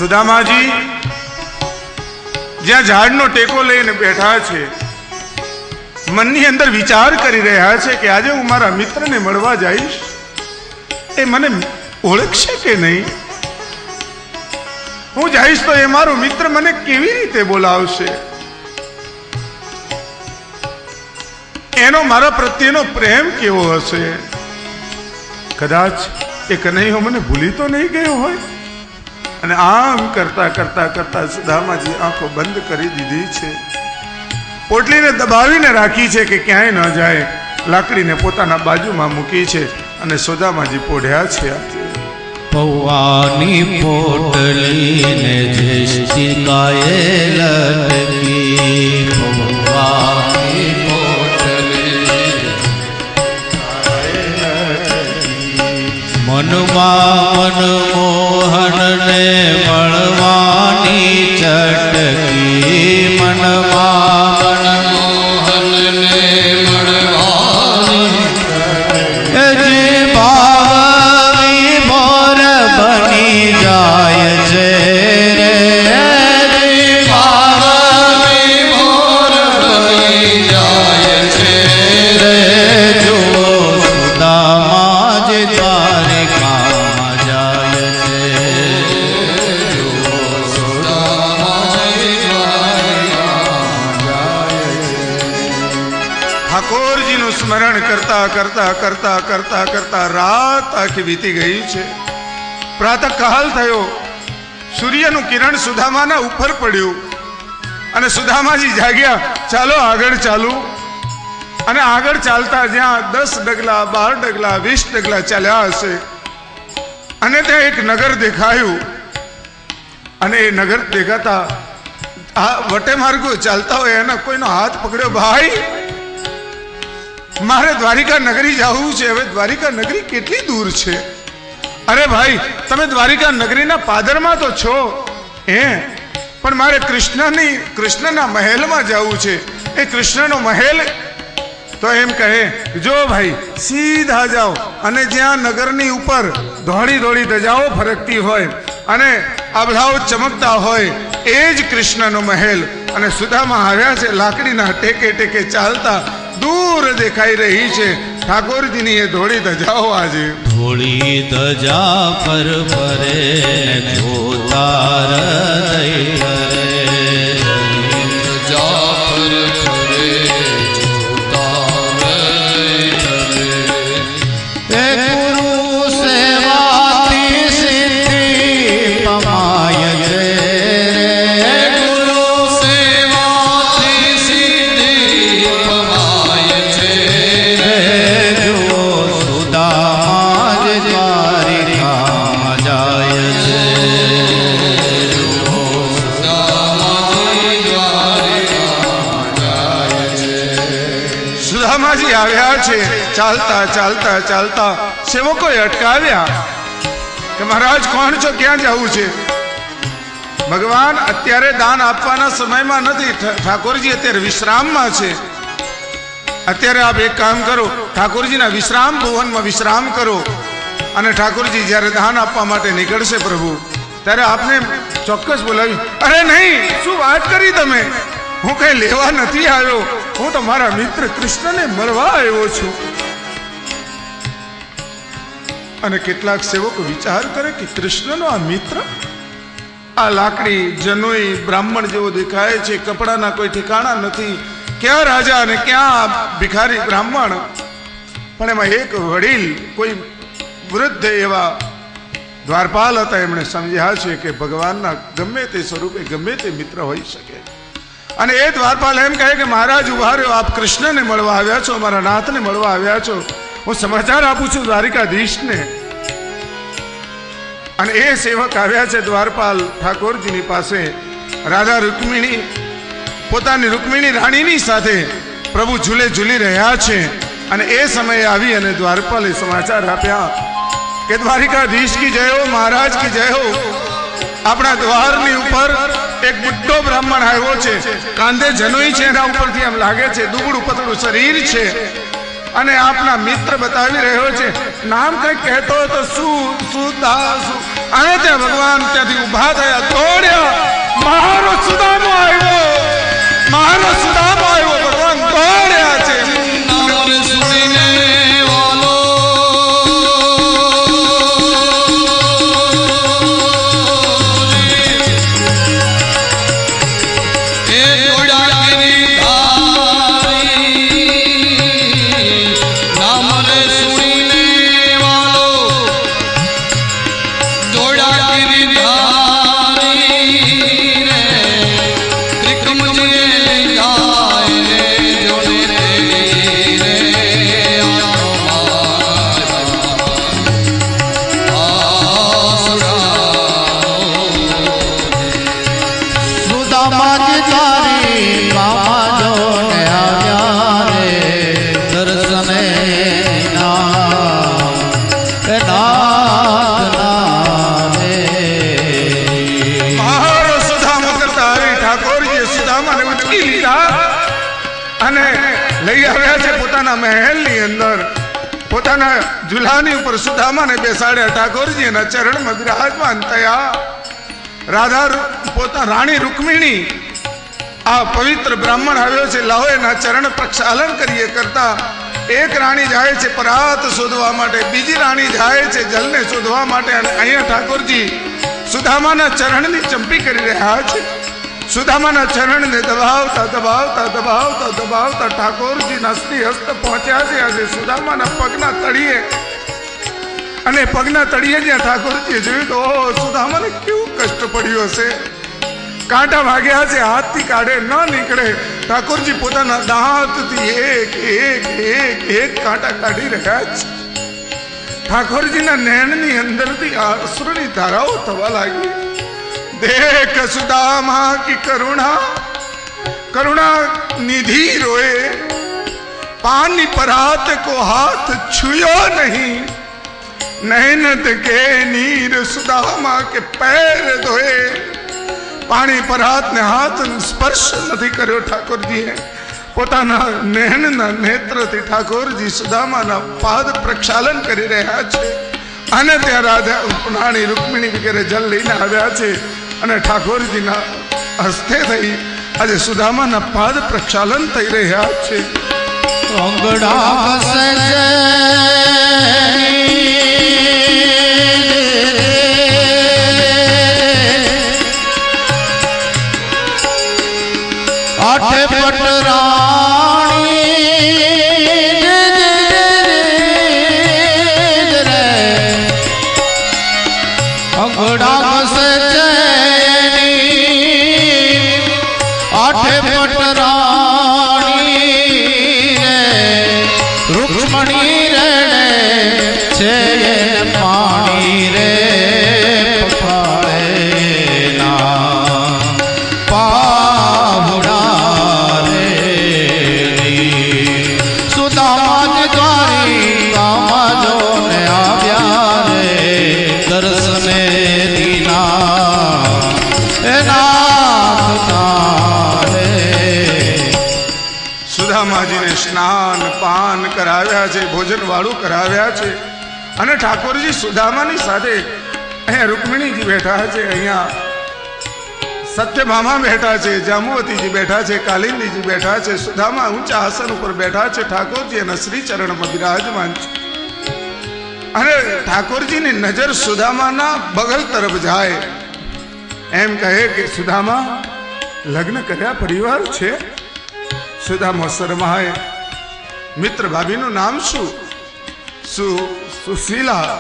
સુદામાજી જ્યાં ઝાડનો ટેકો લઈને બેઠા છે, મનની અંદર વિચાર કરી રહ્યા છે કે આજે હું મારા મિત્રને મળવા જઈશ, એ મને ઓળખશે કે નહીં? હું જઈશ તો એ મારો મિત્ર મને કેવી રીતે બોલાવશે? એનો મારા પ્રત્યેનો પ્રેમ કેવો હશે? કદાચ એ કનૈયો મને ભૂલી તો નહીં ગયો હોય. અને આમ કરતા કરતા કરતા સુદામાજી આંખો બંધ કરી દીધી છે, પોટલીને દબાવીને રાખી છે કે ક્યાંય ન જાય. લાકડીને પોતાના બાજુમાં મૂકી છે અને સુદામાજી પોઢ્યા છે. પૌવાની પોટલીને જેષ્ટિકાએ લટકી, પૌવાની મનમાં મનમોહનને મળવાની ચટકી, મનમાં મનમોહનને મળવાની જે ભાવ વિભોર બની જાય છે રે, ભાવ વિભોર બની જાય છે રે. જો સુદામા જે ઠાકોરજીનું સ્મરણ કરતા કરતા કરતા કરતા કરતા રાત આખી વીતી ગઈ છે. પ્રાતઃકાલ થયો, સૂર્યનું કિરણ સુદામાના ઉપર પડ્યું અને સુદામાજી જાગ્યા. ચાલો આગળ ચાલુ. અને આગળ ચાલતા જ્યાં 10 ડગલા 12 ડગલા 20 ડગલા ચાલ્યા હશે અને ત્યાં એક નગર દેખાયું. અને એ નગર દેખાતા આ વટે માર્ગો ચાલતા હોય એના કોઈનો હાથ પકડ્યો. ભાઈ, મારે દ્વારિકા નગરી જવું છે. હવે દ્વારિકા નગરી કેટલી દૂર છે? અરે ભાઈ, તમે દ્વારિકા નગરીના પાદરમાં તો છો પણ મારે કૃષ્ણના મહેલમાં જવું છે. એ કૃષ્ણનો મહેલ તો એમ કહે, જો ભાઈ સીધા જાઓ અને જ્યાં નગરની ઉપર ધોળી ધોળી ધજાઓ ફરકતી હોય અને આભલાઓ ચમકતા હોય એ જ કૃષ્ણનો મહેલ. અને સુદામા આવ્યા છે લાકડીના ટેકે ટેકે ચાલતા. દૂર દેખાઈ રહી છે ઠાકોરજીની એ ધોળી ધજાઓ. આજે ધોળી ધજા પર ફરે જોતા હૃદય હરે, ધજા પર ફરે જોતા હૃદય હરે. એ ગુરુ સેવાથી સિદ્ધિ પમાય છે, ગુરુ સેવાથી સિદ્ધિ પમાય છે. જો સુદામા જ દ્વારિકામાં જાય છે, જો સુદામા દ્વારિકામાં જાય છે. સુદામાજી આવ્યા છે. ચાલતા ચાલતા ચાલતા સેવકોએ અટકાવ્યા કે મહારાજ કોણ છો, ક્યાં જવું છે? ભગવાન અત્યારે દાન આપવાના સમયમાં નથી. ઠાકોરજી અત્યારે વિશ્રામમાં છે. અત્યારે આપ એક કામ કરો, ઠાકોરજીના વિશ્રામ ભવનમાં વિશ્રામ કરો અને ઠાકોરજી જ્યારે દાન આપવા માટે નીકળશે પ્રભુ ત્યારે આપને ચોક્કસ બોલાવી. અરે નહીં, શું વાત કરી તમે? હું કઈ લેવા નથી આવ્યો, હું તો મારા મિત્ર કૃષ્ણને મળવા આવ્યો છું. અને કેટલાક સેવકો વિચાર કરે કે કૃષ્ણનો આ મિત્ર, આ લાકડી જનોઈ બ્રાહ્મણ જેવો દેખાય છે, કપડાના કોઈ ઠેકાણા નથી, ક્યાં રાજા અને ક્યાં ભિખારી બ્રાહ્મણ. પણ એમાં એક વડીલ, કોઈ વૃદ્ધ એવા દ્વારપાલ હતા. એમણે સમજ્યા છે કે ભગવાનના ગમે તે સ્વરૂપે ગમે તે મિત્ર હોઈ શકે. અને એ દ્વારપાલ એમ કહે કે મહારાજ ઉભા રહ્યો, આપ કૃષ્ણને મળવા આવ્યા છો, મારા નાથને મળવા આવ્યા છો. હું સમાચાર આપું છું દ્વારિકાધીશને. અને એ સેવક આવ્યા છે દ્વારપાલ ઠાકોરજીની પાસે. રાધા રૂકમિણી પોતાની રૂકમિણી રાણીની સાથે પ્રભુ ઝૂલે ઝૂલી રહ્યા છે. અને એ સમયે આવી અને દ્વારપાલે સમાચાર આપ્યા કે દ્વારિકાધીશ કી જય હો, મહારાજ કી જય હો. આપણા દ્વારની ઉપર એક બુઢો બ્રાહ્મણ આવ્યો છે, કાંધે જનોઈ છે, એના ઉપરથી એમ લાગે છે દુબળું પતળું શરીર છે અને આપના મિત્ર બતાવી રહ્યો છે. નામ કઈ કહેતો તો શું અને ત્યાં ભગવાન ત્યાંથી ઉભા થયા તો દ્વારિકામાં જો ને આવ્યા રે દર્શને મારો સુદામા કરતા આવી ઠાકોરજીએ સુદામાને ઉચકી લીધા અને લઈ આવ્યા છે પોતાના મહેલની અંદર. પોતાના ઝૂલાની ઉપર સુદામાને બેસાડ્યા. ઠાકોરજી એના ચરણમાં બિરાજમાન થયા. પોતા રાણી રૂકમિણી આ પવિત્ર બ્રાહ્મણ આવ્યો છે, લાવો એના ચરણ પ્રક્ષાલન કરીએ કરતા એક રાણી જાય છે પરાત શોધવા માટે, બીજી રાણી જાય છે જલને શોધવા માટે. અને અહીંયા ઠાકોરજી સુદામાના ચરણની ચંપી કરી રહ્યા છે. સુદામાના ચરણને દબાવતા દબાવતા દબાવતા દબાવતા ઠાકોરજીના શ્રી હસ્ત પહોંચ્યા છે આજે સુદામાના પગના તળિયે. અને પગના તળિયે જ્યાં ઠાકોરજીએ જોયું તો સુદામાને કેવું કષ્ટ પડ્યું હશે. કાંટા વાગ્યા છે, હાથથી કાઢે ન નીકળે. ઠાકોરજી પોતાના દાંતથી એક એક એક એક કાંટા કાઢી રહ્યા છે. ઠાકોરજીના નયનની અંદરથી અશ્રુની ધારાઓ થવા લાગી. देख सुदामा की करुणा निधि रोए, पानी परात को हाथ छुयो नहीं, नैनत के नीर सुदामा के पैर धोए. पानी परात ने हाथ स्पर्श નથી કર્યો ઠાકોરજીએ. પોતાના નયનના નેત્રથી ઠાકોરજી સુદામાના પાદ પ્રક્ષાલન કરી રહ્યા છે. અને ત્યાં રાણી રૂકમિણી વગેરે જલ લઈને આવ્યા છે. અને ઠાકોરજીના હસ્તે થઈ આજે સુદામાના પાદ પ્રક્ષાલન થઈ રહ્યા છે. આઠે પટ સુદામાજીને સ્નાન પાન કરાવ્યા છે, ભોજન વાળું કરાવ્યા છે. અને ઠાકોરજી સુદામાની સાથે અહીંયા રૂકમિણીજી બેઠા છે, અહીંયા સત્યભામા બેઠા છે, જાંબુવતીજી બેઠા છે, કાલિંદીજી બેઠા છે. સુદામા ઊંચા આસન ઉપર બેઠા છે. ઠાકોરજી એના શ્રી ચરણમાં બિરાજમાન છે. અને ઠાકોરજીની નજર સુદામાના બગલ તરફ જાય. એમ કહે કે સુદામા લગ્ન કર્યા પરિવાર છે? સુદામા શરમાય. મિત્ર ભાભીનું નામ શું? સુશીલા.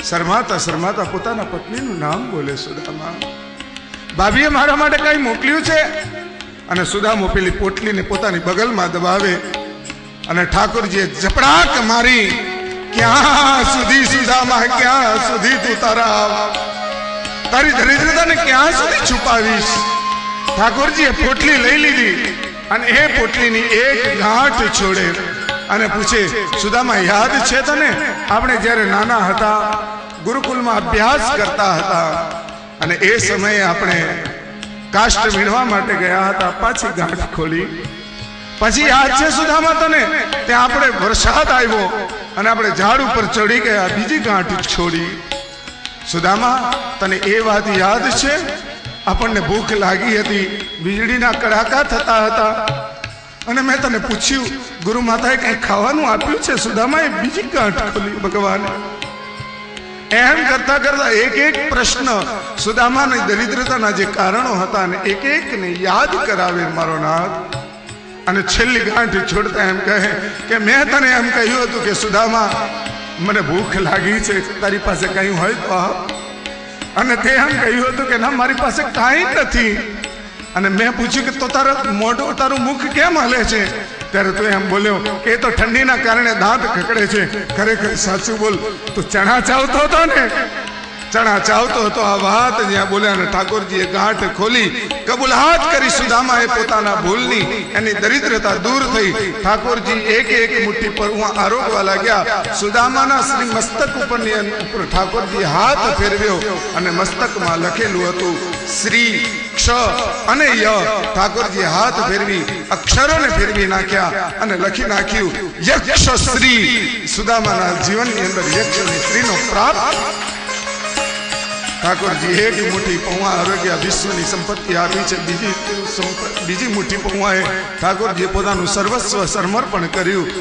શરમાતા શરમાતા પોતાના પત્નીનું નામ બોલે સુદામા. ભાભીએ મારા માટે કઈ મોકલ્યું છે? અને સુદામો પેલી પોટલીને પોતાની બગલમાં દબાવે. અને ઠાકોરજીએ ઝપડાક મારી, ક્યાં સુધી સુદામા, ક્યાં સુધી તું તારી દરિદ્રતાને ક્યાં સુધી છુપાવીશ? ઠાકોરજીએ પોટલી લઈ લીધી અને એ પોટલીની એક ગાંઠ છોડે અને પૂછે, સુદામા યાદ છે તને આપણે જ્યારે નાના હતા ગુરુકુલમાં અભ્યાસ કરતા હતા અને એ સમયે આપણે કાષ્ટ વીણવા માટે ગયા હતા? પાછી ગાંઠ ખોલી. પછી યાદ છે સુદામા તને ત્યાં આપણે વરસાદ આવ્યો અને આપણે ઝાડ ઉપર ચડી ગયા, બીજી ગાંઠ છોડી. સુદામા તને એ વાત યાદ છે? આપણને ભૂખ લાગી હતી, વીજળીના કડાકા થતા હતા અને મેં તને પૂછ્યું ગુરુ માતાએ કંઈ ખાવાનું આપ્યું છે? સુદામાએ બીજી ગાંઠ ખોલી ભગવાને. એમ કરતા કરતા એક એક પ્રશ્ન સુદામાની દરિદ્રતાના જે કારણો હતા ને એક એકને યાદ કરાવે મારો નાથ. અને છેલ્લી ગાંઠ છોડતા એમ કહે કે મેં તને એમ કહ્યું હતું કે સુદામા મને ભૂખ લાગી છે, તારી પાસે કંઈ હોય તો આપ. અને તે એમ કહ્યું હતું કે ના મારી પાસે કાંઈ નથી. અને મેં પૂછ્યું કે તો તારું મુખ કેમ હલે છે? ત્યારે તું એમ બોલ્યો કે એ તો ઠંડીના કારણે દાંત ખકડે છે. ખરેખર સાચું બોલ, તું ચણા ચાવતો હતો ને? ચણા ચાવતો હતો આ વાત જ્યાં બોલ્યા અને ઠાકોરજીએ ગાંઠ ખોલી કબૂલાત કરી સુદામાએ પોતાના ભૂલની એની દરિદ્રતા દૂર થઈ ઠાકોરજી એક એક મુઠ્ઠી પર આરોગવા લાગ્યા સુદામાના શ્રી મસ્તક ઉપરની ઉપર ઠાકોરજી હાથ ફેરવ્યો અને મસ્તકમાં લખેલું હતું શ્રી ક્ષ અને ય ઠાકોરજી હાથ ફેરવી અક્ષરોને ફેરવી નાખ્યા અને લખી નાખ્યું યક્ષ શ્રી સુદામાના જીવનની અંદર યક્ષની સ્ત્રીનો પ્રાપ્ત ઠાકોરજી એક મુઠ્ઠી પૌવા આરોગ્ય વિશ્વની સંપત્તિ આપી છે બીજી મુઠ્ઠી પૌવાએ ઠાકોરજીએ પોતાનું સર્વસ્વ સમર્પણ કર્યું